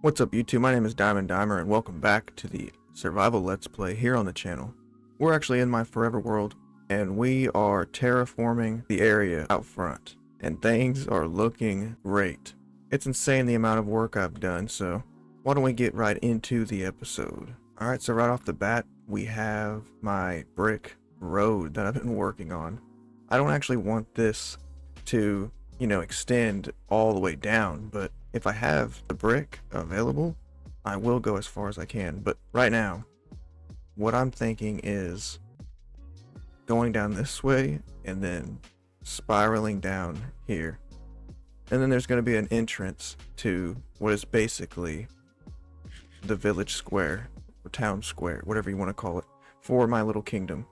What's up YouTube, my name is Diamond Dimer and welcome back to the survival let's play here on the channel. We're actually in my forever world and we are terraforming the area out front and things are looking great. It's insane the amount of work I've done, so why don't we get right into the episode. Alright, so right off the bat we have my brick road that I've been working on. I don't actually want this to, extend all the way down, but if I have the brick available, I will go as far as I can. But right now, what I'm thinking is going down this way and then spiraling down here. And then there's going to be an entrance to what is basically the village square or town square, whatever you want to call it, for my little kingdom.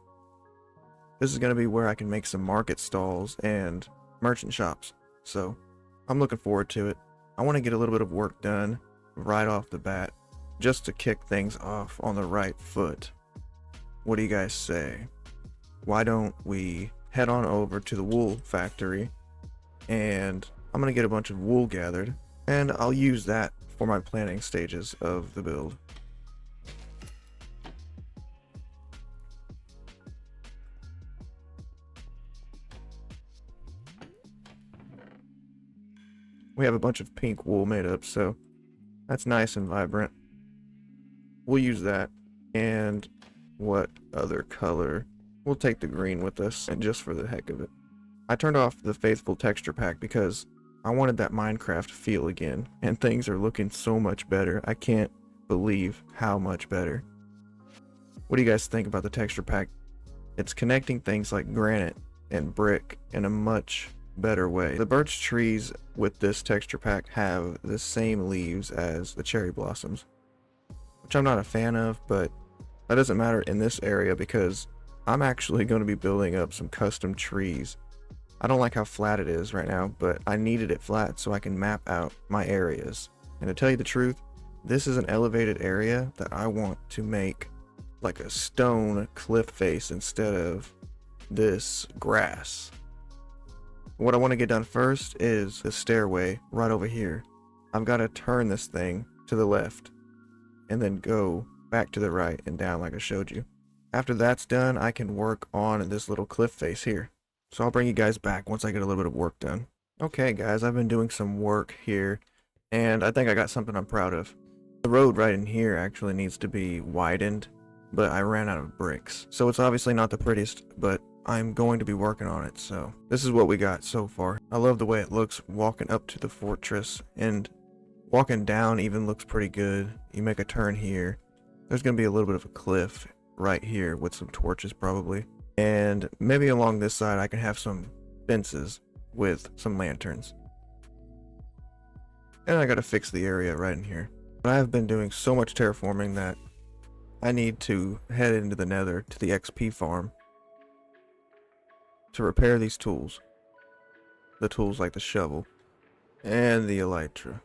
This is going to be where I can make some market stalls and merchant shops. So I'm looking forward to it. I want to get a little bit of work done right off the bat just to kick things off on the right foot. What do you guys say? Why don't we head on over to the wool factory and I'm going to get a bunch of wool gathered and I'll use that for my planning stages of the build. We have a bunch of pink wool made up, so that's nice and vibrant. We'll use that. And what other color? We'll take the green with us, and just for the heck of it. I turned off the faithful texture pack because I wanted that Minecraft feel again, and things are looking so much better. I can't believe how much better. What do you guys think about the texture pack? It's connecting things like granite and brick in a much better way. The birch trees with this texture pack have the same leaves as the cherry blossoms, which I'm not a fan of, but that doesn't matter in this area because I'm actually going to be building up some custom trees. I don't like how flat it is right now, but I needed it flat so I can map out my areas. And to tell you the truth, this is an elevated area that I want to make like a stone cliff face instead of this grass. What I want to get done first is the stairway right over here. I've got to turn this thing to the left and then go back to the right and down like I showed you. After that's done, I can work on this little cliff face here. So I'll bring you guys back once I get a little bit of work done. Okay guys, I've been doing some work here and I think I got something I'm proud of. The road right in here actually needs to be widened, but I ran out of bricks. So it's obviously not the prettiest, but I'm going to be working on it, so this is what we got so far. I love the way it looks walking up to the fortress, and walking down even looks pretty good. You make a turn here. There's going to be a little bit of a cliff right here with some torches probably. And maybe along this side I can have some fences with some lanterns. And I got to fix the area right in here. But I have been doing so much terraforming that I need to head into the Nether to the XP farm to repair these tools. The tools like the shovel and the elytra.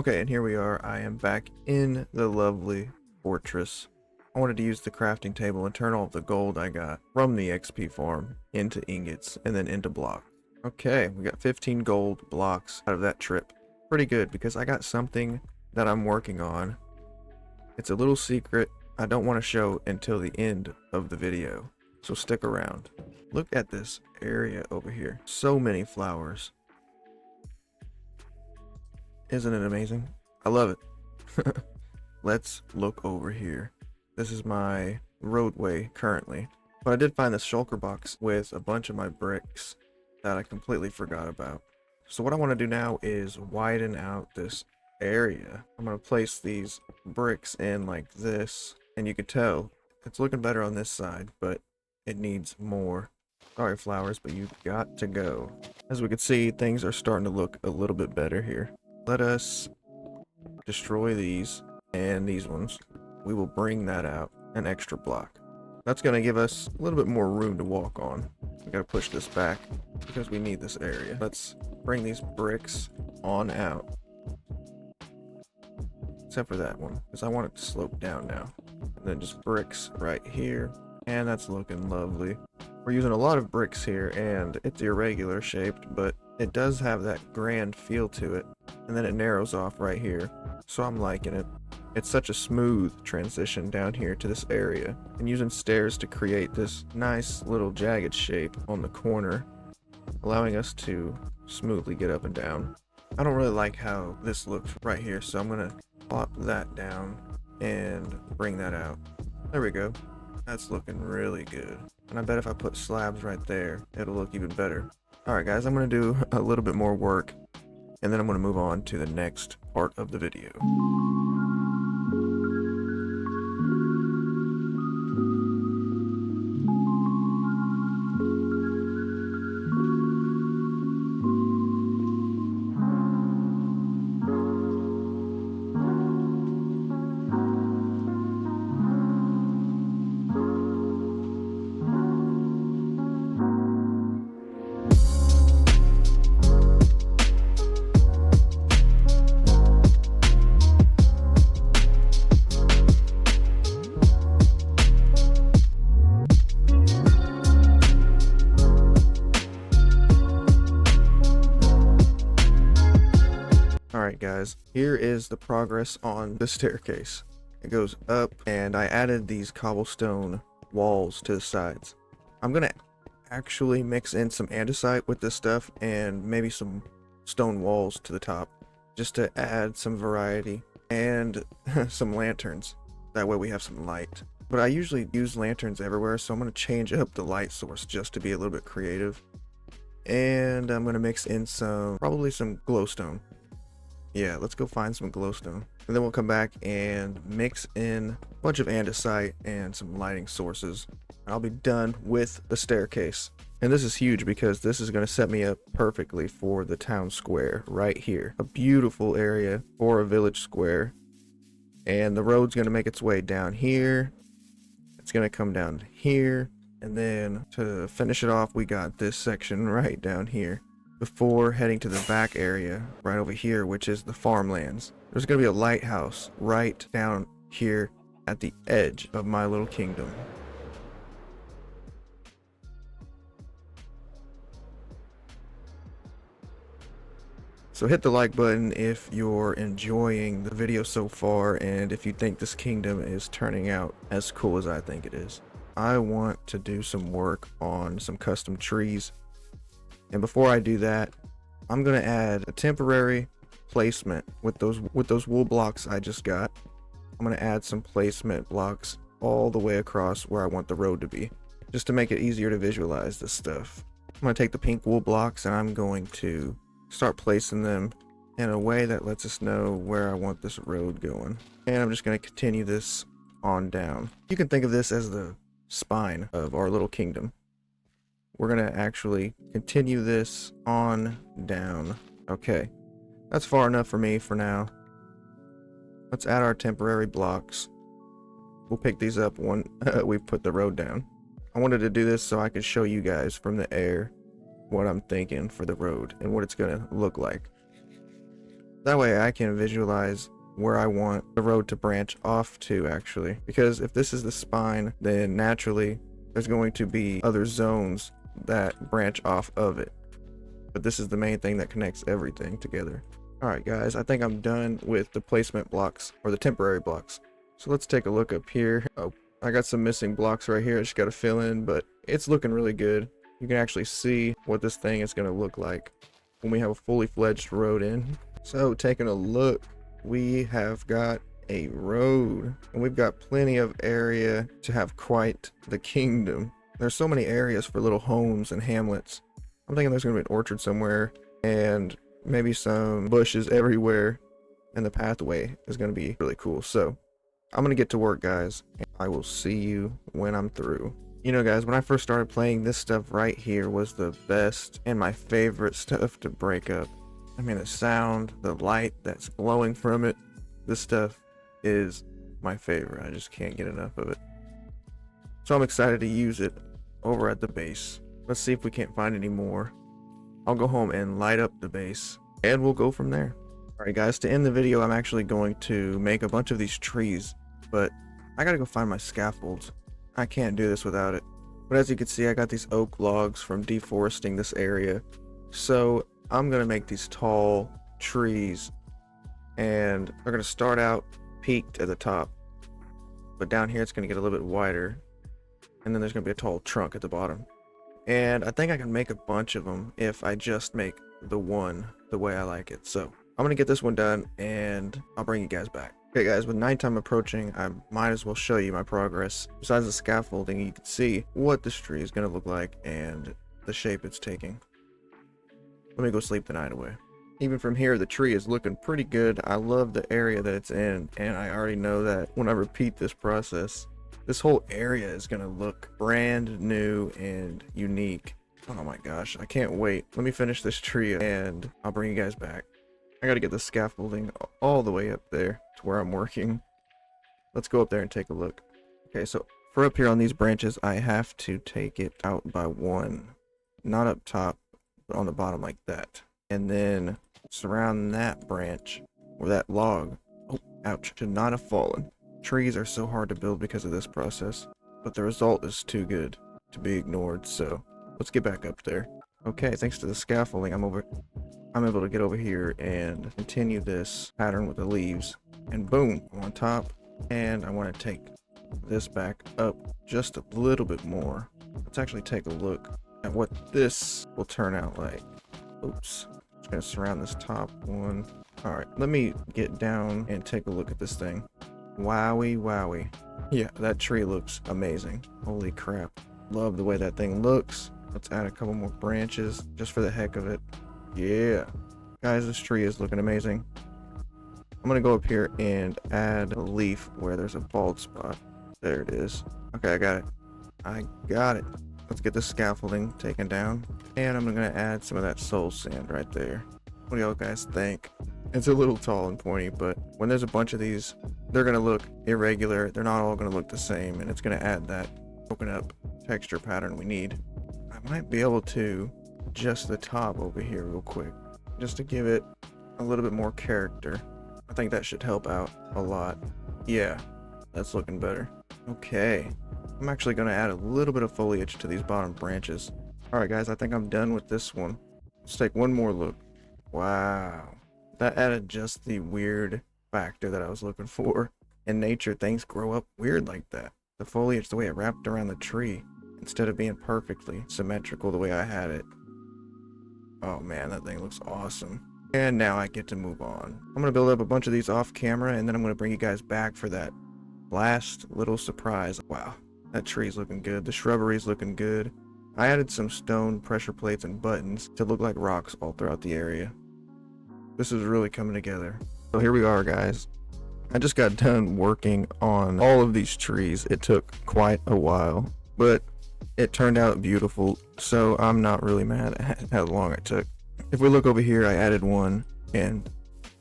Okay, and here we are. I am back in the lovely fortress. I wanted to use the crafting table and turn all of the gold I got from the XP farm into ingots and then into blocks. Okay, we got 15 gold blocks out of that trip. Pretty good, because I got something that I'm working on. It's a little secret I don't want to show until the end of the video. so stick around. Look at this area over here. So many flowers. Isn't it amazing? I love it. Let's look over here. This is my roadway currently. But I did find this shulker box with a bunch of my bricks that I completely forgot about. So what I want to do now is widen out this area. I'm going to place these bricks in like this, and you can tell it's looking better on this side, but it needs more. Sorry flowers, but you've got to go. As we can see, things are starting to look a little bit better here. Let us destroy these and these ones. We will bring that out an extra block. That's going to give us a little bit more room to walk on. We got to push this back because we need this area. Let's bring these bricks on out. Except for that one, because I want it to slope down now. And then just bricks right here. And that's looking lovely. We're using a lot of bricks here, and it's irregular shaped, but it does have that grand feel to it. And then it narrows off right here. So I'm liking it. It's such a smooth transition down here to this area, and using stairs to create this nice little jagged shape on the corner, allowing us to smoothly get up and down. I don't really like how this looks right here, so I'm gonna plop that down and bring that out. There we go. That's looking really good. And I bet if I put slabs right there, it'll look even better. Alright guys, I'm gonna do a little bit more work, and then I'm gonna move on to the next part of the video. Alright guys, here is the progress on the staircase. It goes up, and I added these cobblestone walls to the sides. I'm gonna actually mix in some andesite with this stuff and maybe some stone walls to the top, just to add some variety, and some lanterns. That way we have some light. But I usually use lanterns everywhere, so I'm gonna change up the light source just to be a little bit creative. And I'm gonna mix in probably some glowstone. Yeah, let's go find some glowstone. And then we'll come back and mix in a bunch of andesite and some lighting sources. And I'll be done with the staircase. And this is huge because this is going to set me up perfectly for the town square right here. A beautiful area for a village square. And the road's going to make its way down here. It's going to come down here. And then to finish it off, we got this section right down here, before heading to the back area right over here, which is the farmlands. There's going to be a lighthouse right down here at the edge of my little kingdom. So hit the like button if you're enjoying the video so far, and if you think this kingdom is turning out as cool as I think it is. I want to do some work on some custom trees. And before I do that, I'm going to add a temporary placement with those wool blocks I just got. I'm going to add some placement blocks all the way across where I want the road to be, just to make it easier to visualize this stuff. I'm going to take the pink wool blocks and I'm going to start placing them in a way that lets us know where I want this road going. And I'm just going to continue this on down. You can think of this as the spine of our little kingdom. We're going to actually continue this on down. Okay, that's far enough for me for now. Let's add our temporary blocks. We'll pick these up when we put the road down. I wanted to do this so I could show you guys from the air what I'm thinking for the road and what it's going to look like. That way I can visualize where I want the road to branch off to, actually. Because if this is the spine, then naturally there's going to be other zones that branch off of it, but this is the main thing that connects everything together. Alright guys, I think I'm done with the placement blocks, or the temporary blocks. So let's take a look up here. Oh, I got some missing blocks right here I just got to fill in, but it's looking really good. You can actually see what this thing is going to look like when we have a fully fledged road in. So taking a look, we have got a road, and we've got plenty of area to have quite the kingdom. There's so many areas for little homes and hamlets. I'm thinking there's going to be an orchard somewhere, and maybe some bushes everywhere, and the pathway is going to be really cool. So I'm going to get to work, guys, and I will see you when I'm through. You know, guys, when I first started playing, this stuff right here was the best and my favorite stuff to break up. I mean, the sound, the light that's glowing from it, this stuff is my favorite. I just can't get enough of it. So I'm excited to use it over at the base. Let's see if we can't find any more. I'll go home and light up the base, and we'll go from there. Alright guys, to end the video, I'm actually going to make a bunch of these trees, but I gotta go find my scaffolds. I can't do this without it. But as you can see, I got these oak logs from deforesting this area. So I'm gonna make these tall trees, and they're gonna start out peaked at the top, but down here it's gonna get a little bit wider, and then there's gonna be a tall trunk at the bottom. And I think I can make a bunch of them if I just make the one the way I like it. So I'm gonna get this one done, and I'll bring you guys back. Okay guys, with nighttime approaching, I might as well show you my progress. Besides the scaffolding, you can see what this tree is gonna look like and the shape it's taking. Let me go sleep the night away. Even from here, the tree is looking pretty good. I love the area that it's in, and I already know that when I repeat this process, this whole area is gonna look brand new and unique. Oh my gosh, I can't wait. Let me finish this tree and I'll bring you guys back. I gotta get the scaffolding all the way up there to where I'm working. Let's go up there and take a look. Okay, so for up here on these branches, I have to take it out by one. Not up top, but on the bottom like that. And then surround that branch or that log. Oh, ouch, should not have fallen. Trees are so hard to build because of this process, but the result is too good to be ignored, so let's get back up there. Okay, thanks to the scaffolding, I'm able to get over here and continue this pattern with the leaves. And boom, I'm on top, and I want to take this back up just a little bit more. Let's actually take a look at what this will turn out like. Oops. Just gonna surround this top one. Alright, let me get down and take a look at this thing. Wowie wowie. Yeah, that tree looks amazing. Holy crap. Love the way that thing looks. Let's add a couple more branches just for the heck of it. Yeah. Guys, this tree is looking amazing. I'm gonna go up here and add a leaf where there's a bald spot. There it is. Okay, I got it. I got it. Let's get the scaffolding taken down, and I'm gonna add some of that soul sand right there. What do y'all guys think? It's a little tall and pointy, but when there's a bunch of these, they're gonna look irregular. They're not all gonna look the same, and it's gonna add that broken up texture pattern we need. I might be able to adjust the top over here real quick, just to give it a little bit more character. I think that should help out a lot. Yeah, that's looking better. Okay. I'm actually going to add a little bit of foliage to these bottom branches. Alright guys, I think I'm done with this one. Let's take one more look. Wow. That added just the weird factor that I was looking for. In nature, things grow up weird like that. The foliage, the way it wrapped around the tree, instead of being perfectly symmetrical the way I had it. Oh man, that thing looks awesome. And now I get to move on. I'm going to build up a bunch of these off camera, and then I'm going to bring you guys back for that last little surprise. Wow. That tree's looking good. The shrubbery's looking good. I added some stone pressure plates and buttons to look like rocks all throughout the area. This is really coming together. So here we are, guys. I just got done working on all of these trees. It took quite a while, but it turned out beautiful, so I'm not really mad at how long it took. If we look over here, I added one, and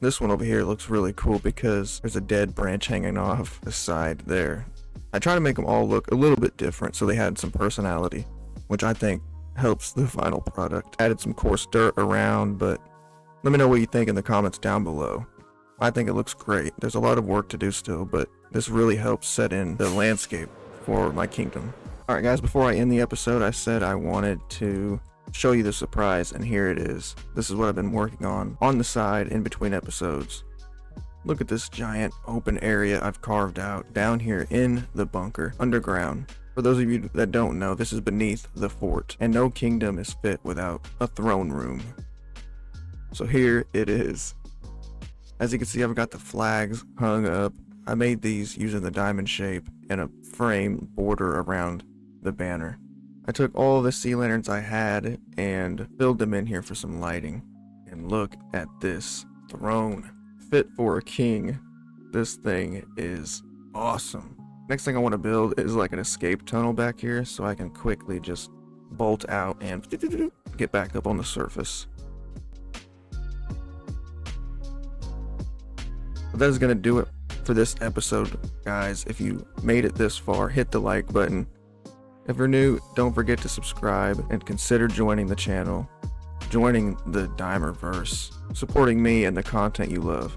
this one over here looks really cool because there's a dead branch hanging off the side there. I try to make them all look a little bit different so they had some personality, which I think helps the final product. Added some coarse dirt around, but let me know what you think in the comments down below. I think it looks great. There's a lot of work to do still, but this really helps set in the landscape for my kingdom. Alright guys, before I end the episode, I said I wanted to show you the surprise, and here it is. This is what I've been working on the side in between episodes. Look at this giant open area I've carved out down here in the bunker, underground. For those of you that don't know, this is beneath the fort, and no kingdom is fit without a throne room. So here it is. As you can see, I've got the flags hung up. I made these using the diamond shape and a frame border around the banner. I took all the sea lanterns I had and filled them in here for some lighting. And look at this throne. Fit for a king. This thing is awesome. Next thing I want to build is like an escape tunnel back here so I can quickly just bolt out and get back up on the surface. But that is going to do it for this episode, guys. If you made it this far, hit the like button. If you're new, don't forget to subscribe and consider joining the channel, joining the Dimerverse, supporting me and the content you love.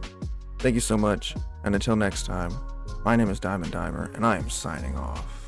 Thank you so much, and until next time, my name is Diamond Dimer, and I am signing off.